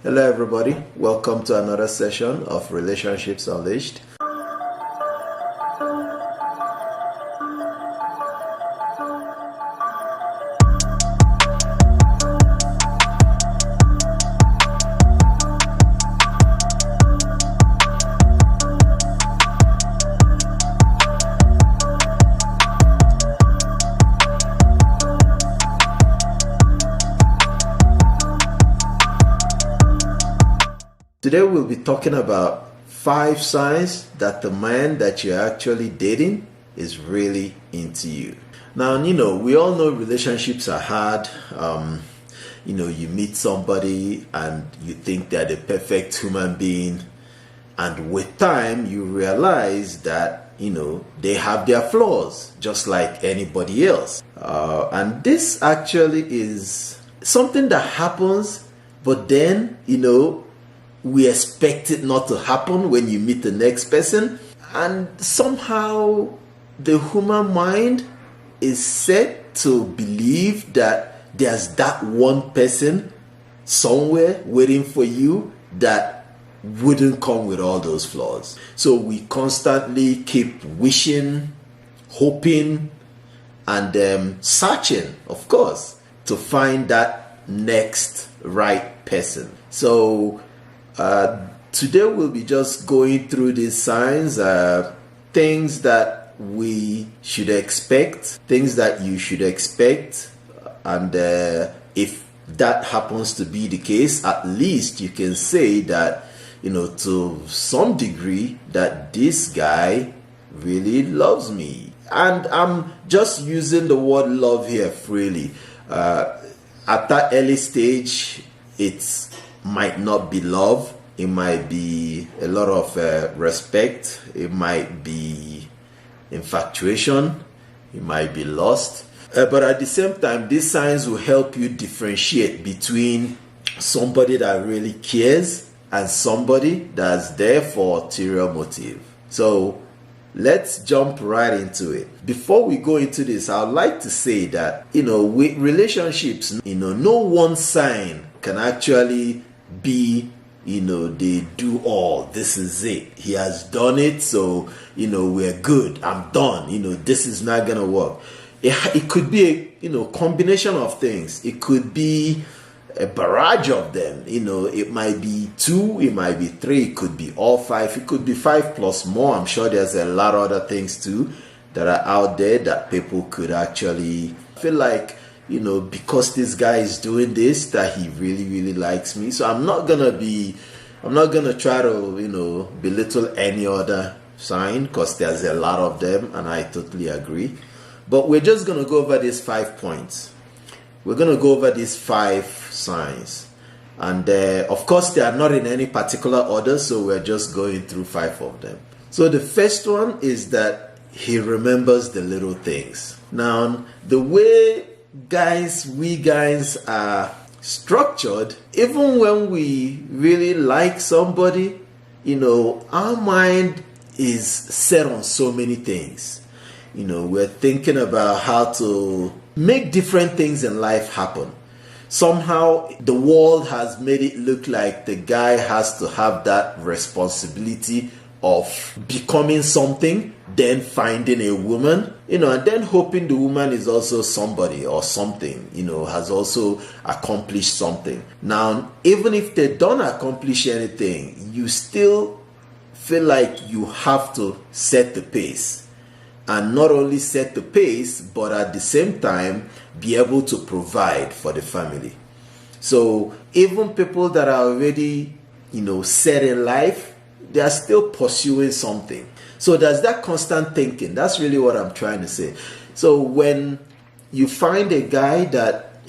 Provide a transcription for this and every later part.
Hello, everybody. Welcome to another session of Relationships Unleashed. Today we'll be talking about 5 signs that the man that you're actually dating is really into you. Now, we all know relationships are hard. You meet somebody and you think they're the perfect human being, and with time you realize that they have their flaws just like anybody else. And this actually is something that happens, but then we expect it not to happen when you meet the next person, and somehow the human mind is set to believe that there's that one person somewhere waiting for you that wouldn't come with all those flaws. So we constantly keep wishing, hoping, and searching, of course, to find that next right person. So today we'll be just going through these signs, things that we should expect, things that you should expect, and if that happens to be the case, at least you can say that to some degree that this guy really loves me. And I'm just using the word love here freely. At that early stage, it might not be love. It might be a lot of respect. It might be infatuation. It might be lust. But at the same time, these signs will help you differentiate between somebody that really cares and somebody that's there for ulterior motive. So let's jump right into it. Before we go into this, I'd like to say that, with relationships, no one sign can actually be they do all. This is it. He has done it, so we're good. I'm done. This is not gonna work. It could be a combination of things. It could be a barrage of them. It might be 2, it might be 3, it could be all 5, it could be 5 plus more. I'm sure there's a lot of other things too that are out there that people could actually feel like because this guy is doing this, that he really, really likes me. So I'm not gonna try to, belittle any other sign, because there's a lot of them, and I totally agree. But we're just gonna go over these 5 points. We're gonna go over these 5 signs. And of course, they are not in any particular order, so we're just going through 5 of them. So the first one is that he remembers the little things. Now, the way we guys are structured, even when we really like somebody, our mind is set on so many things. We're thinking about how to make different things in life happen. Somehow the world has made it look like the guy has to have that responsibility of becoming something, then finding a woman, and then hoping the woman is also somebody or something, has also accomplished something. Now, even if they don't accomplish anything, you still feel like you have to set the pace. And not only set the pace, but at the same time, be able to provide for the family. So even people that are already, set in life, they are still pursuing something. So there's that constant thinking. That's really what I'm trying to say. So when you find a guy that,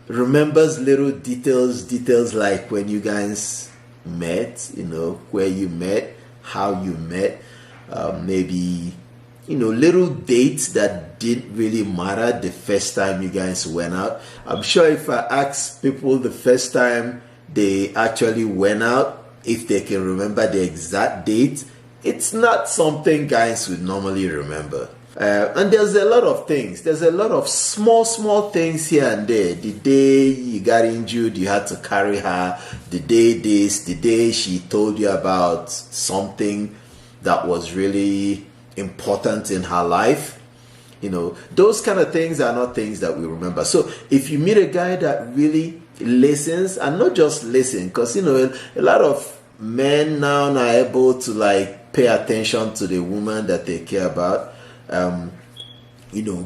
remembers little details like when you guys met, where you met, how you met, maybe, little dates that didn't really matter the first time you guys went out. I'm sure if I ask people the first time they actually went out, if they can remember the exact date, it's not something guys would normally remember. And there's a lot of things. There's a lot of small things here and there. The day you got injured, you had to carry her. The day this, the day she told you about something that was really important in her life. Those kind of things are not things that we remember. So if you meet a guy that really listens, and not just listen, because a lot of men now are able to like pay attention to the woman that they care about,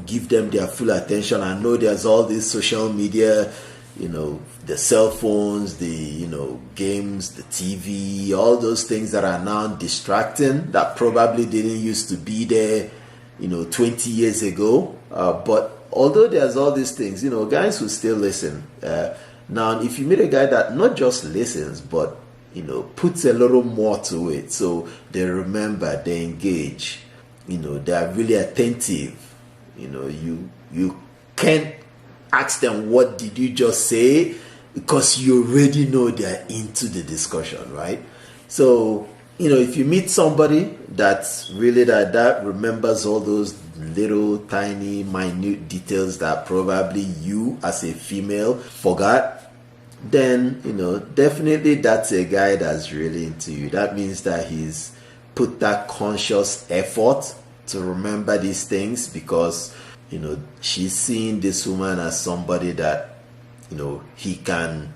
give them their full attention. I know there's all this social media, the cell phones, the games, the TV, all those things that are now distracting, that probably didn't used to be there 20 years ago. But although there's all these things, guys will still listen. Now, if you meet a guy that not just listens, but, puts a little more to it, so they remember, they engage, they are really attentive, you can't ask them, what did you just say? Because you already know they're into the discussion, right? So, if you meet somebody that's really that remembers all those little tiny minute details that probably you as a female forgot, then definitely that's a guy that's really into you. That means that he's put that conscious effort to remember these things, because she's seeing this woman as somebody that he can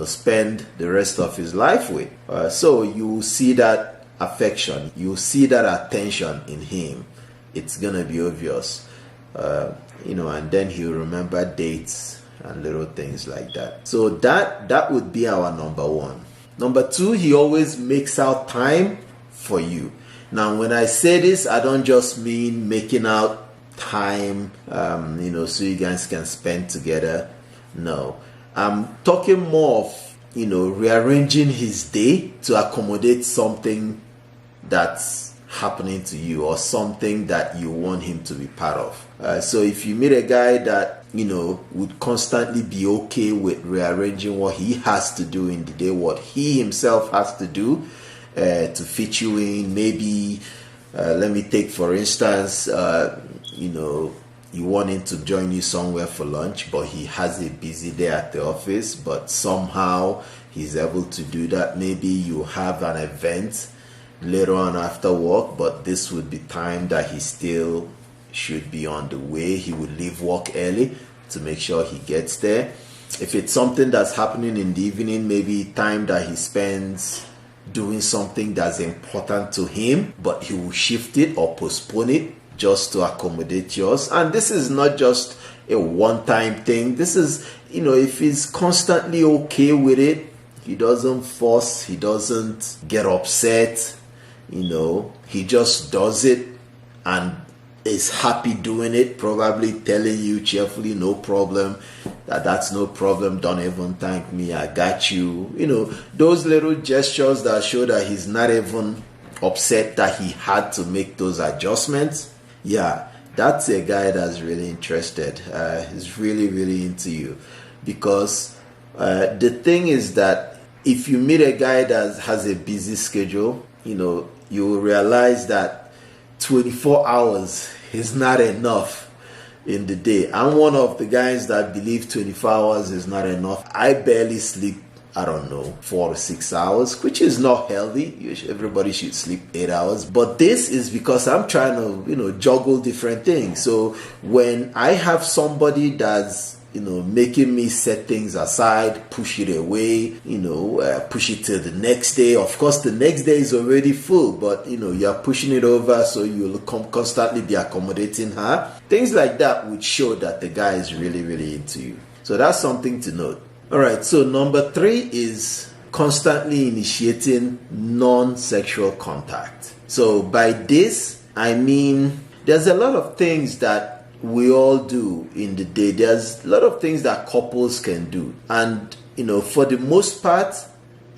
spend the rest of his life with. So you see that affection, you see that attention in him. It's gonna be obvious, and then he'll remember dates and little things like that. So that would be our number one. Number two, he always makes out time for you. Now, when I say this, I don't just mean making out time, so you guys can spend together. No, I'm talking more of, rearranging his day to accommodate something that's happening to you, or something that you want him to be part of. So if you meet a guy that, would constantly be okay with rearranging what he has to do in the day, what he himself has to do to fit you in. Maybe, let me take for instance, you want him to join you somewhere for lunch, but he has a busy day at the office, but somehow he's able to do that. Maybe you have an event later on after work, but this would be time that he still should be on the way. He would leave work early to make sure he gets there. If it's something that's happening in the evening, maybe time that he spends doing something that's important to him, but he will shift it or postpone it just to accommodate yours. And this is not just a one-time thing. This is, if he's constantly okay with it, he doesn't force, he doesn't get upset, he just does it and is happy doing it, probably telling you cheerfully, no problem, that's no problem, don't even thank me, I got you. Those little gestures that show that he's not even upset that he had to make those adjustments. Yeah, that's a guy that's really interested. He's really, really into you. Because the thing is that if you meet a guy that has a busy schedule, you will realize that 24 hours is not enough in the day. I'm one of the guys that believe 24 hours is not enough. I barely sleep, 4 to 6 hours, which is not healthy. Everybody should sleep 8 hours. But this is because I'm trying to, juggle different things. So when I have somebody that's, making me set things aside, push it away, push it till the next day. Of course, the next day is already full, but, you're pushing it over, so you'll constantly be accommodating her. Things like that would show that the guy is really, really into you. So that's something to note. All right, so number 3 is constantly initiating non-sexual contact. So by this, I mean, there's a lot of things that we all do in the day. There's a lot of things that couples can do. And, for the most part,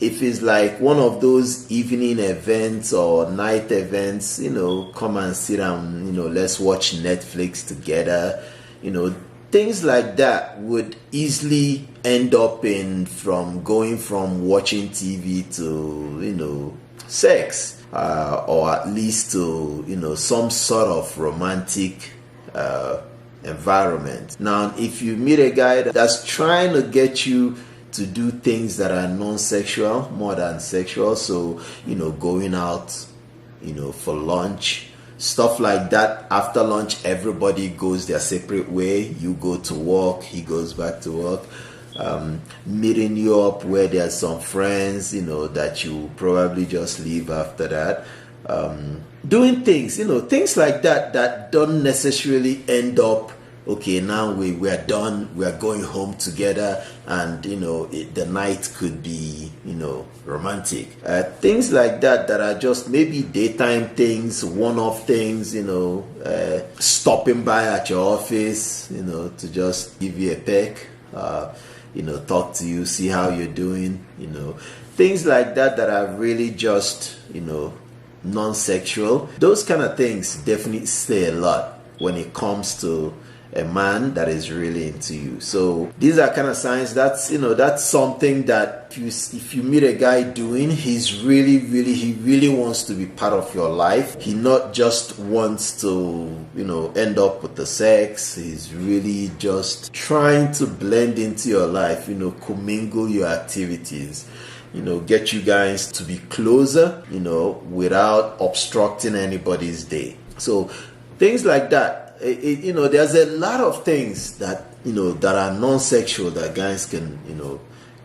if it's like one of those evening events or night events, come and sit down, let's watch Netflix together, things like that would easily end up from going from watching TV to, sex, or at least to, some sort of romantic environment. Now, if you meet a guy that's trying to get you to do things that are non-sexual more than sexual, so going out for lunch, stuff like that, after lunch everybody goes their separate way, you go to work, he goes back to work, meeting you up where there's some friends that you probably just leave after that, doing things things like that don't necessarily end up, okay, now we're done, we're going home together, and the night could be romantic. Things like that are just maybe daytime things, one-off things, stopping by at your office, to just give you a peck, talk to you, see how you're doing, things like that are really just non-sexual. Those kind of things definitely say a lot when it comes to a man that is really into you. So these are kind of signs that's something that if you meet a guy doing, he really wants to be part of your life. He not just wants to end up with the sex. He's really just trying to blend into your life, commingle your activities, get you guys to be closer, without obstructing anybody's day. So things like that. There's a lot of things that that are non-sexual that guys can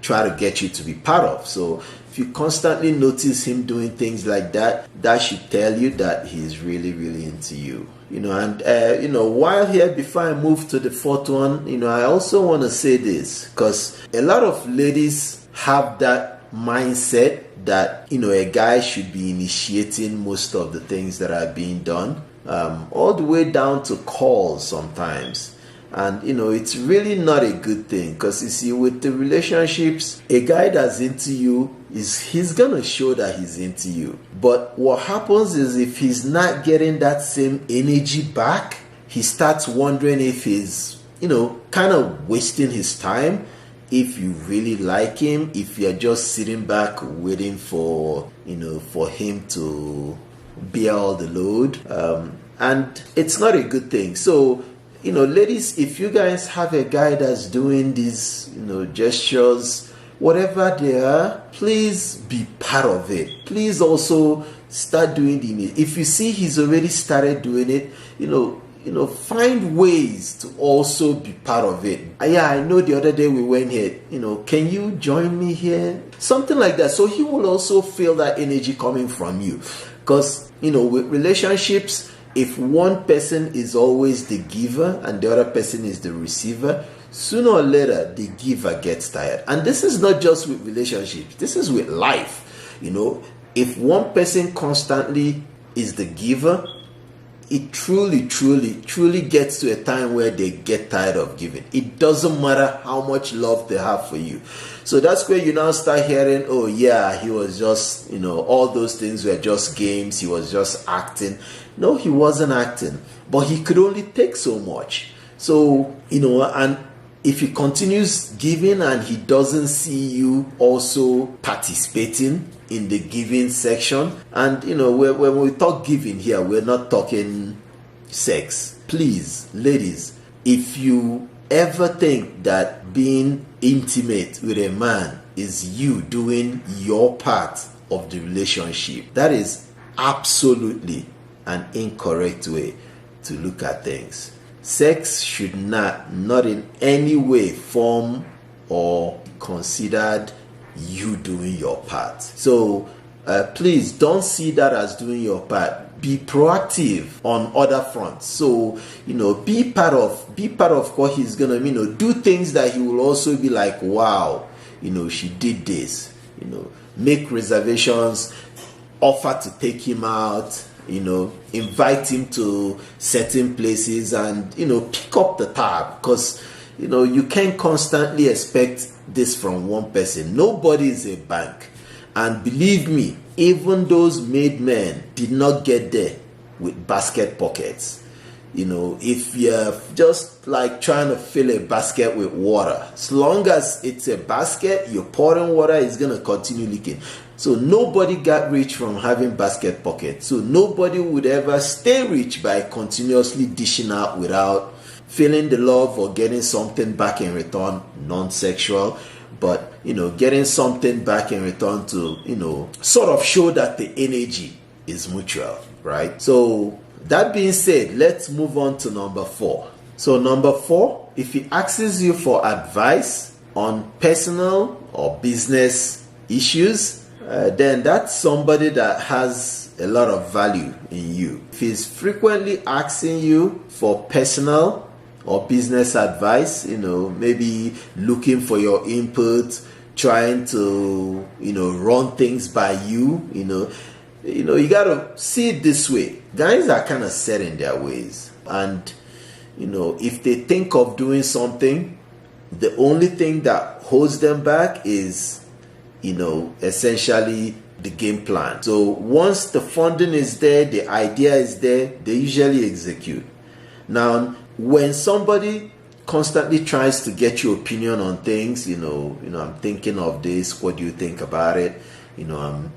try to get you to be part of. So if you constantly notice him doing things like that, that should tell you that he's really into you. While here, before I move to the fourth one, I also want to say this, because a lot of ladies have that mindset that a guy should be initiating most of the things that are being done, all the way down to calls sometimes. And it's really not a good thing, because you see, with the relationships, a guy that's into you he's gonna show that he's into you. But what happens is, if he's not getting that same energy back, he starts wondering if he's kind of wasting his time. If you really like him, if you're just sitting back waiting for him to bear all the load, and it's not a good thing. So ladies, if you guys have a guy that's doing these gestures, whatever they are, please be part of it. Please also start doing it. If you see he's already started doing it, find ways to also be part of it. I know the other day we went here, can you join me here? Something like that. So he will also feel that energy coming from you. Because, with relationships, if one person is always the giver and the other person is the receiver, sooner or later, the giver gets tired. And this is not just with relationships. This is with life. If one person constantly is the giver, it truly gets to a time where they get tired of giving. It doesn't matter how much love they have for you. So that's where you now start hearing, oh yeah, he was just, all those things were just games. He was just acting. No, he wasn't acting, but he could only take so much. So, and if he continues giving and he doesn't see you also participating in the giving section, and when we talk giving here, we're not talking sex. Please, ladies, if you ever think that being intimate with a man is you doing your part of the relationship, that is absolutely an incorrect way to look at things. Sex should not in any way form or considered you doing your part. So please don't see that as doing your part. Be proactive on other fronts. So be part of what he's gonna do things that he will also be like, wow, she did this. Make reservations, offer to take him out, invite him to certain places, and pick up the tab, because you can't constantly expect this from one person. Nobody is a bank, and believe me, even those made men did not get there with basket pockets. You know, if you're just like trying to fill a basket with water, as long as it's a basket, you're pouring water, it's going to continue leaking. So nobody got rich from having basket pockets. So nobody would ever stay rich by continuously dishing out without feeling the love or getting something back in return. Non-sexual, but, you know, getting something back in return to, you know, sort of show that the energy is mutual, right? So that being said, let's move on to number 4. So number 4, if he asks you for advice on personal or business issues, then that's somebody that has a lot of value in you. If he's frequently asking you for personal or business advice, you know, maybe looking for your input, trying to, you know, run things by you, you know, you got to see it this way. Guys are kind of set in their ways. And, you know, if they think of doing something, the only thing that holds them back is, you know, essentially the game plan. So once the funding is there, the idea is there, they usually execute. Now, when somebody constantly tries to get your opinion on things, you know, I'm thinking of this, what do you think about it? You know, I'm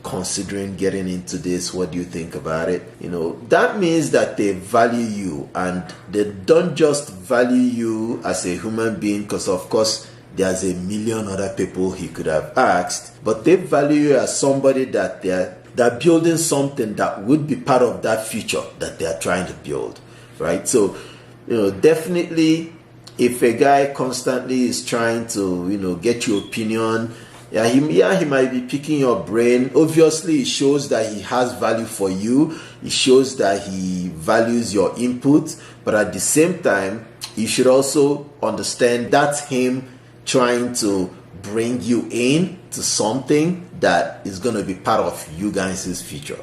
considering getting into this, what do you think about it? You know, that means that they value you, and they don't just value you as a human being, because of course there's a million other people he could have asked, but they value you as somebody that they're building something that would be part of that future that they're trying to build, right? So, you know, definitely if a guy constantly is trying to, you know, get your opinion, he might be picking your brain. Obviously, it shows that he has value for you. It shows that he values your input. But at the same time, you should also understand that's him trying to bring you in to something that is going to be part of you guys' future.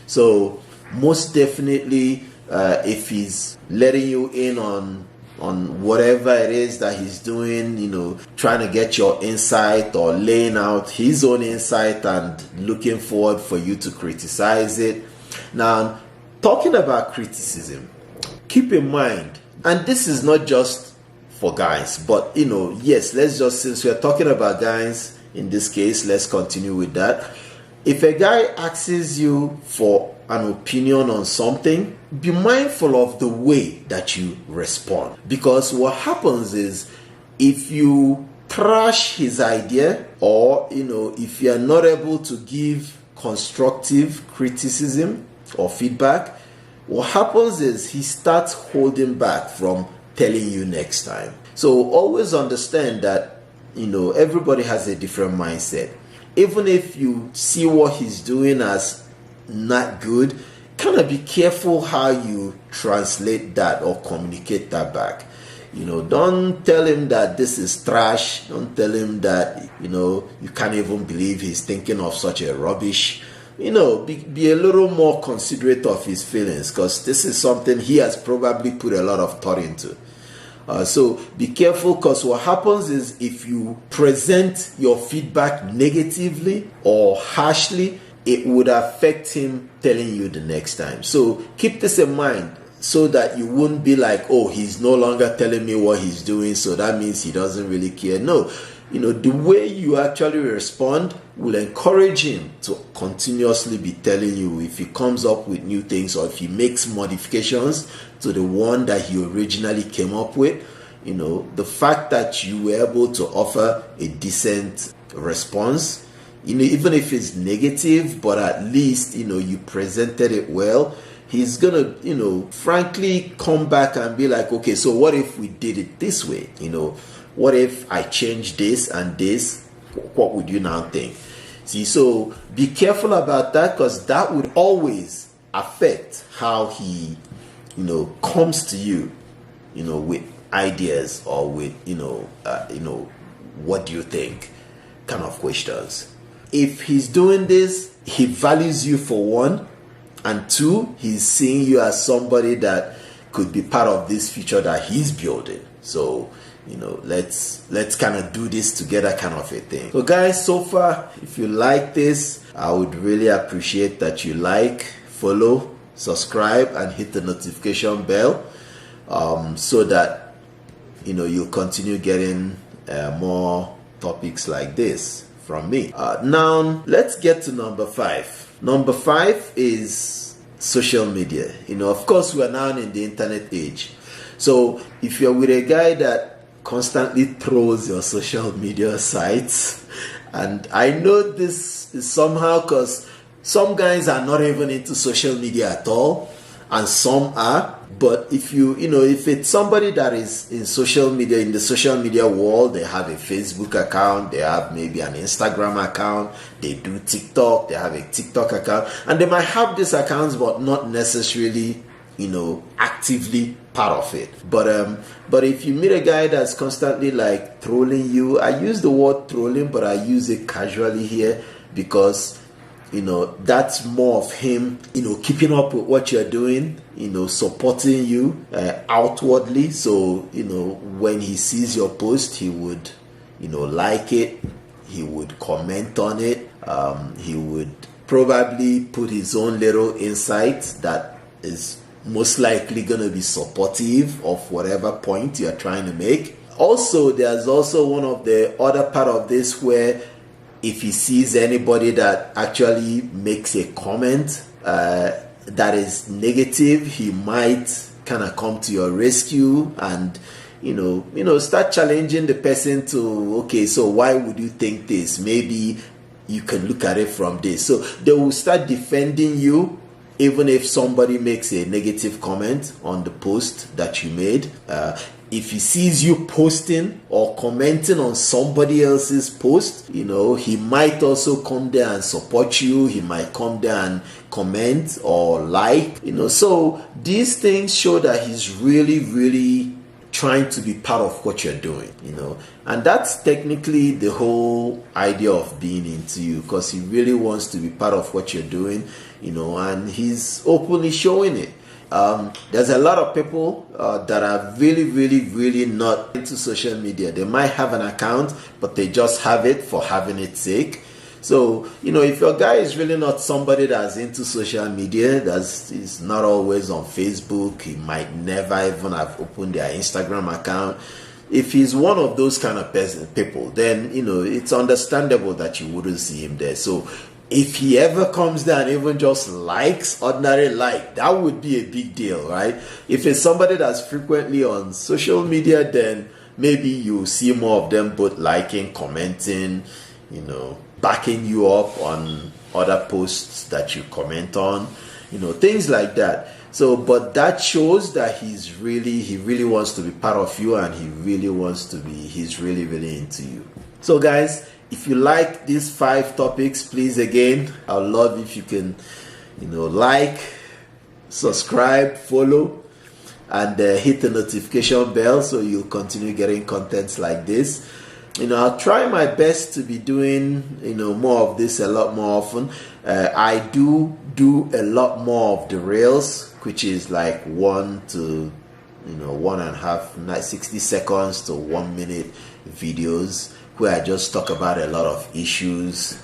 So most definitely, if he's letting you in on whatever it is that he's doing, you know, trying to get your insight or laying out his own insight and looking forward for you to criticize it. Now, talking about criticism, keep in mind, and this is not just for guys, but, you know, yes, since we're talking about guys in this case, let's continue with that. If a guy asks you for an opinion on something, be mindful of the way that you respond. Because what happens is, if you trash his idea, or, you know, if you're not able to give constructive criticism or feedback, what happens is he starts holding back from telling you next time. So always understand that, you know, everybody has a different mindset. Even if you see what he's doing as not good, kind of be careful how you translate that or communicate that back. You know, don't tell him that this is trash. Don't tell him that, you know, you can't even believe he's thinking of such a rubbish. You know, be a little more considerate of his feelings, because this is something he has probably put a lot of thought into. So be careful, because what happens is, if you present your feedback negatively or harshly, it would affect him telling you the next time. So keep this in mind, so that you wouldn't be like, oh, he's no longer telling me what he's doing, so that means he doesn't really care. No, you know, the way you actually respond will encourage him to continuously be telling you if he comes up with new things, or if he makes modifications to the one that he originally came up with. You know, the fact that you were able to offer a decent response, you know, even if it's negative, but at least, you know, you presented it well, he's gonna, you know, frankly come back and be like, okay, so what if we did it this way? You know, what if I change this and this? What would you now think? See, so be careful about that, because that would always affect how he, you know, comes to you, you know, with ideas, or with, you know, what do you think kind of questions. If he's doing this, he values you for one, and two, he's seeing you as somebody that could be part of this future that he's building. So, you know, let's kind of do this together, kind of a thing. So guys, so far, if you like this, I would really appreciate that you like, follow, subscribe and hit the notification bell, so that you'll continue getting more topics like this from me. Now let's get to number 5. Number 5 is social media. Of course, we are now in the internet age. So if you're with a guy that constantly trolls your social media sites, and I know this is somehow because some guys are not even into social media at all, and some are. But if if it's somebody that is in social media, in the social media world, they have a Facebook account, they have maybe an Instagram account, they do TikTok, they have a TikTok account, and they might have these accounts but not necessarily actively part of it. But if you meet a guy that's constantly like trolling you, I use the word trolling, but I use it casually here because that's more of him keeping up with what you're doing, supporting you outwardly. So when he sees your post, he would like it, he would comment on it, he would probably put his own little insight that is most likely going to be supportive of whatever point you're trying to make. Also, there's also one of the other part of this where if he sees anybody that actually makes a comment that is negative, he might kind of come to your rescue and start challenging the person to, okay, so why would you think this? Maybe you can look at it from this. So they will start defending you even if somebody makes a negative comment on the post that you made. If he sees you posting or commenting on somebody else's post, he might also come there and support you. He might come there and comment or like, so these things show that he's really, really trying to be part of what you're doing, and that's technically the whole idea of being into you, because he really wants to be part of what you're doing, and he's openly showing it. There's a lot of people that are really, really, really not into social media. They might have an account, but they just have it for having its sake. So, if your guy is really not somebody that's into social media, is not always on Facebook, he might never even have opened their Instagram account. If he's one of those kind of people, then, it's understandable that you wouldn't see him there. So, if he ever comes there and even just likes, ordinary like, that would be a big deal, right? If it's somebody that's frequently on social media, then maybe you see more of them both liking, commenting, backing you up on other posts that you comment on, things like that. So, but that shows that he really wants to be part of you, and he's really, really into you. So guys, if you like these 5 topics, please, again, I'd love if you can, like, subscribe, follow, and hit the notification bell so you'll continue getting contents like this. I'll try my best to be doing, more of this a lot more often. I do a lot more of the reels, which is like 1 to 1.5, 60 seconds to 1 minute videos, where I just talk about a lot of issues.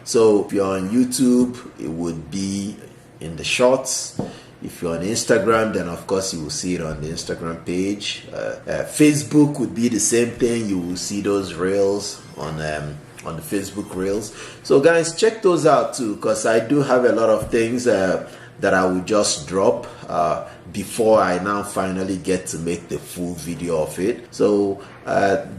So if you're on YouTube, it would be in the shorts. If you're on Instagram, then of course you will see it on the Instagram page. Facebook would be the same thing. You will see those reels on the Facebook reels. So guys, check those out too, because I do have a lot of things that I will just drop before I now finally get to make the full video of it. So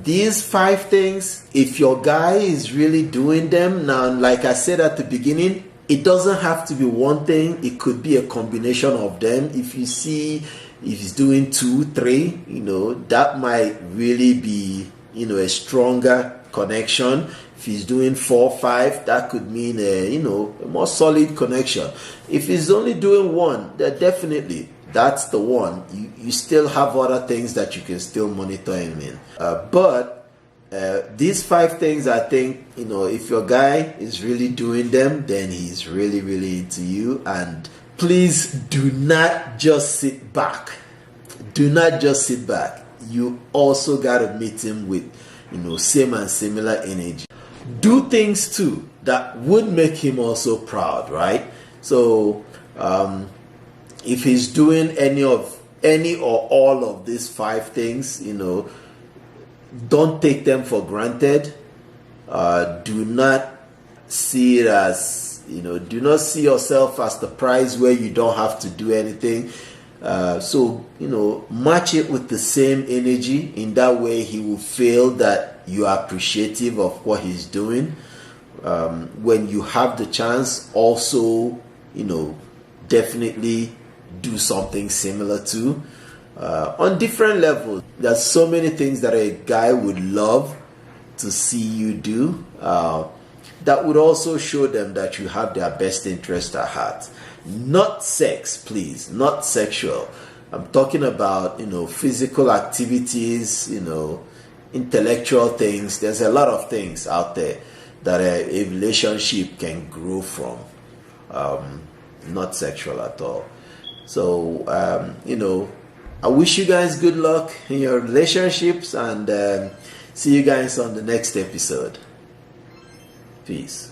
these 5 things, if your guy is really doing them, now like I said at the beginning, it doesn't have to be one thing. It could be a combination of them. If you see if he's doing 2, 3, that might really be a stronger connection. If he's doing 4, 5, that could mean a more solid connection. If he's only doing 1, then definitely that's the one. You still have other things that you can still monitor him in. But these 5 things, I think, if your guy is really doing them, then he's really, really into you. And please do not just sit back. Do not just sit back. You also got to meet him with, same and similar energy. Do things too that would make him also proud, right? So, if he's doing any or all of these 5 things, don't take them for granted. Do not see it as, do not see yourself as the prize where you don't have to do anything. So match it with the same energy. In that way, he will feel that you are appreciative of what he's doing. When you have the chance, also, definitely do something similar to. On different levels, there's so many things that a guy would love to see you do that would also show them that you have their best interest at heart. Not sex, please, not sexual. I'm talking about, physical activities, intellectual things. There's a lot of things out there that a relationship can grow from. Not sexual at all. So, I wish you guys good luck in your relationships, and see you guys on the next episode. Peace.